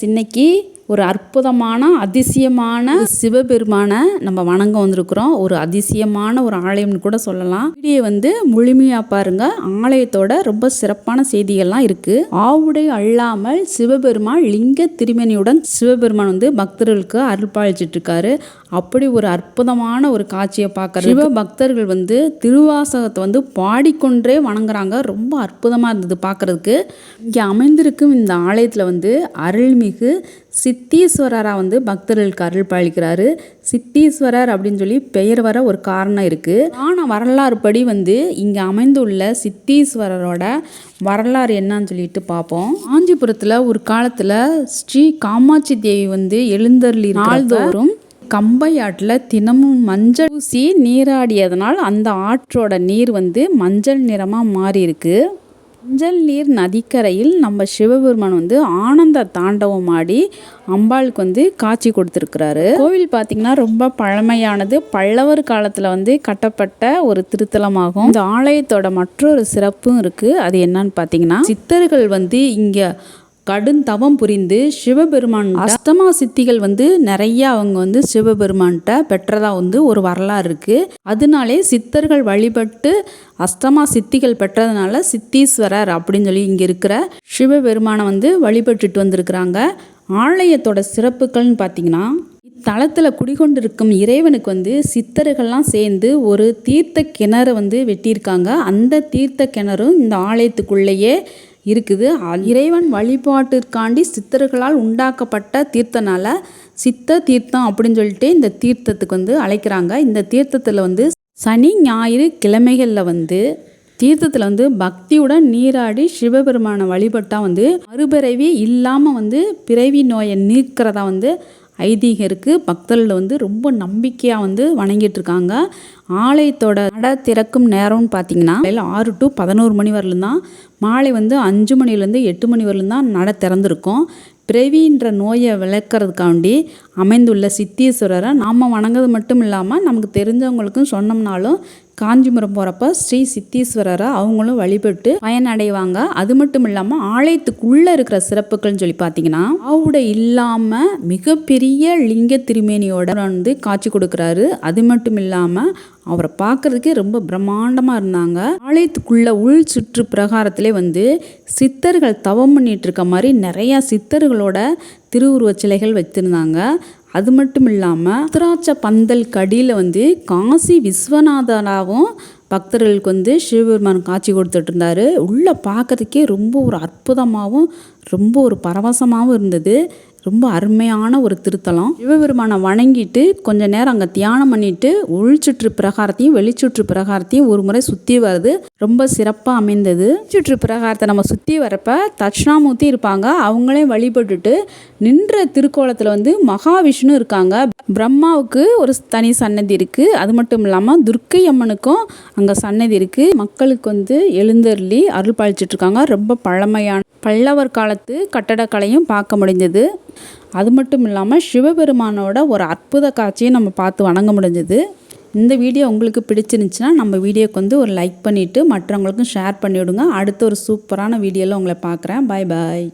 இன்னைக்கு ஒரு அற்புதமான அதிசயமான சிவபெருமான நம்ம வணங்க வந்திருக்கிறோம். ஒரு அதிசயமான ஒரு ஆலயம்னு கூட சொல்லலாம். வீடியோ முழுமையா பாருங்க. ஆலயத்தோட ரொம்ப சிறப்பான செய்திகள்லாம் இருக்கு. ஆவுடை அல்லாமல் சிவபெருமான் லிங்க திருமேனியுடன் சிவபெருமான் பக்தர்களுக்கு அருள்பாலிச்சிட்டு இருக்காரு. அப்படி ஒரு அற்புதமான ஒரு காட்சியை பார்க்கறது சிவ பக்தர்கள் திருவாசகத்தை பாடிக்கொண்டே வணங்குறாங்க. ரொம்ப அற்புதமா இருந்தது பார்க்கறதுக்கு. இங்கே அமைந்திருக்கும் இந்த ஆலயத்தில் அருள்மிகு சித்தீஸ்வரரா பக்தர்களுக்கு அருள் பாலிக்கிறாரு. சித்தீஸ்வரர் அப்படின்னு சொல்லி பெயர் வர ஒரு காரணம் இருக்கு. ஆனா வரலாறு படி இங்க அமைந்துள்ள சித்தீஸ்வரரோட வரலாறு என்னன்னு சொல்லிட்டு பார்ப்போம். காஞ்சிபுரத்துல ஒரு காலத்துல ஸ்ரீ காமாட்சி தேவி எழுந்தருளி நாள்தோறும் கம்பை ஆற்றில் தினமும் மஞ்சள் பூசி நீராடியதனால் அந்த ஆற்றோட நீர் மஞ்சள் நிறமாக மாறி இருக்கு. மஞ்சள் நீர் நதிக்கரையில் நம்ம சிவபெருமான் ஆனந்த தாண்டவம் ஆடி அம்பாளுக்கு காட்சி கொடுத்துருக்கிறாரு. கோவில் பார்த்தீங்கன்னா ரொம்ப பழமையானது. பல்லவர் காலத்தில் கட்டப்பட்ட ஒரு திருத்தலமாகும். இந்த ஆலயத்தோட மற்றொரு சிறப்பும் இருக்குது. அது என்னன்னு பார்த்தீங்கன்னா, சித்தர்கள் இங்கே கடுந்தவம் புரிந்து சிவபெருமான் அஷ்டமா சித்திகள் நிறைய அவங்க சிவபெருமான்கிட்ட பெற்றதா ஒரு வரலாறு இருக்கு. அதனாலே சித்தர்கள் வழிபட்டு அஷ்டமா சித்திகள் பெற்றதுனால சித்தீஸ்வரர் அப்படின்னு சொல்லி இங்க இருக்கிற சிவபெருமானை வழிபட்டுட்டு வந்திருக்கிறாங்க. ஆலயத்தோட சிறப்புகள்னு பார்த்தீங்கன்னா, இத்தலத்தில் குடிகொண்டிருக்கும் இறைவனுக்கு சித்தர்கள்லாம் சேர்ந்து ஒரு தீர்த்த கிணறு வெட்டியிருக்காங்க. அந்த தீர்த்த கிணறும் இந்த ஆலயத்துக்குள்ளேயே இருக்குது. இறைவன் வழிபாட்டிற்காண்டி சித்தர்களால் உண்டாக்கப்பட்ட தீர்த்தனால சித்த தீர்த்தம் அப்படின்னு சொல்லிட்டு இந்த தீர்த்தத்துக்கு அழைக்கிறாங்க. இந்த தீர்த்தத்தில் சனி ஞாயிறு கிழமைகளில் தீர்த்தத்தில் பக்தியுடன் நீராடி சிவபெருமானை வழிபட்டால் மறுபிறவி இல்லாமல் பிறவி நோயை நீக்கிறதா ஐதீகம் இருக்குது. பக்தர்கள் ரொம்ப நம்பிக்கையாக வணங்கிட்டு இருக்காங்க. ஆலயத்தோட நட திறக்கும் நேரம்னு பார்த்தீங்கன்னா 6 to 11 மணி வரலும் தான். மாலை 5 மணிலேருந்து 8 மணி வரலும் தான் நட திறந்திருக்கும். பிறவின்ற நோயை விளக்கிறதுக்காண்டி அமைந்துள்ள சித்தீஸ்வரரை நாம் வணங்குறது மட்டும் இல்லாமல் நமக்கு தெரிஞ்சவங்களுக்கும் சொன்னோம்னாலும் காஞ்சிபுரம் போகிறப்ப ஸ்ரீ சித்தீஸ்வரரை அவங்களும் வழிபட்டு பயனடைவாங்க. அது மட்டும் இல்லாமல் ஆலயத்துக்குள்ளே இருக்கிற சிறப்புகள்னு சொல்லி பார்த்தீங்கன்னா, ஆவுடை இல்லாமல் மிகப்பெரிய லிங்க திருமேனியோட காட்சி கொடுக்குறாரு. அது மட்டும் இல்லாமல் அவரை பார்க்கறதுக்கே ரொம்ப பிரம்மாண்டமாக இருந்தாங்க. ஆலயத்துக்குள்ள உள் சுற்று பிரகாரத்திலே சித்தர்கள் தவம் பண்ணிட்டு இருக்க மாதிரி நிறையா சித்தர்களோட திருவுருவ சிலைகள் வச்சுருந்தாங்க. அது மட்டும் இல்லாமல் திராட்சை பந்தல் கடியில் காசி விஸ்வநாதராகவும் பக்தர்களுக்கு சிவபெருமான் காட்சி கொடுத்துட்டு இருந்தாரு. உள்ளே பார்க்கறதுக்கே ரொம்ப ஒரு அற்புதமாகவும் ரொம்ப ஒரு பரவசமாகவும் இருந்தது. ரொம்ப அருமையான ஒரு திருத்தலம். சிவபெருமானை வணங்கிட்டு கொஞ்ச நேரம் அங்கே தியானம் பண்ணிட்டு உள்சுற்று பிரகாரத்தையும் வெளிச்சுற்று பிரகாரத்தையும் ஒரு முறை சுற்றி வருது. ரொம்ப சிறப்பாக அமைந்தது. சுற்று பிரகாரத்தை நம்ம சுற்றி வரப்ப தட்சிணாமூர்த்தி இருப்பாங்க. அவங்களே வழிபட்டுட்டு நின்ற திருக்கோலத்தில் மகாவிஷ்ணு இருக்காங்க. பிரம்மாவுக்கு ஒரு தனி சன்னதி இருக்குது. அது மட்டும் இல்லாமல் துர்க்கை அம்மனுக்கும் அங்கே சன்னதி இருக்குது. மக்களுக்கு எழுந்தருளி அருள் பாலிச்சிட்டு இருக்காங்க. ரொம்ப பழமையான பல்லவர் காலத்து கட்டடக்கலையும் பார்க்க முடிஞ்சது. அது மட்டும் இல்லாமல் சிவபெருமானோட ஒரு அற்புத காட்சியை நம்ம பார்த்து வணங்க முடிஞ்சது. இந்த வீடியோ உங்களுக்கு பிடிச்சிருந்துச்சுன்னா நம்ம வீடியோக்கு ஒரு லைக் பண்ணிவிட்டு மற்றவங்களுக்கும் ஷேர் பண்ணிவிடுங்க. அடுத்த ஒரு சூப்பரான வீடியோவில் உங்களை பார்க்குறேன். பாய் பாய்.